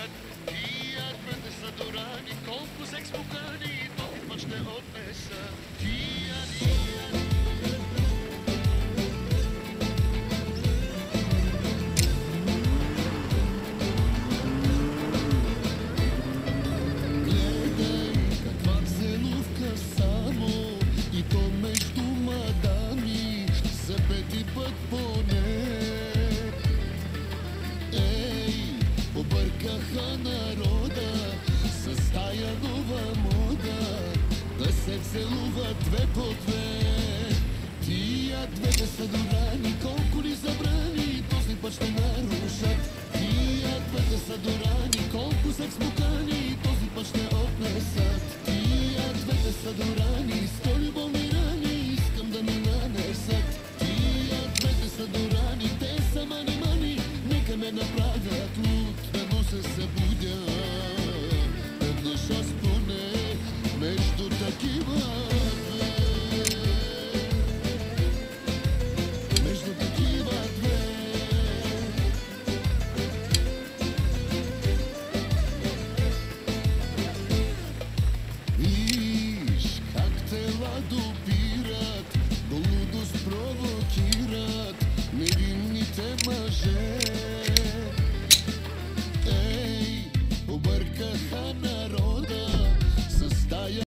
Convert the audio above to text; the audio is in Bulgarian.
нарушат. Тия двете са дурани, колко секс покани, този път ще отнеса. Объркаха народа с тая нова мода да се целуват две по две. Тия двете са дурани, колко ни забрани, този път ще нарушат. Тия двете са дурани, колко секс мукани, този път ще отнесат. Тия двете са дурани, сто любовни рани искам да ми нанесат. Тия двете са дурани, те са мани, нека ме направят луд, да се събудя веднъж аз поне между такива.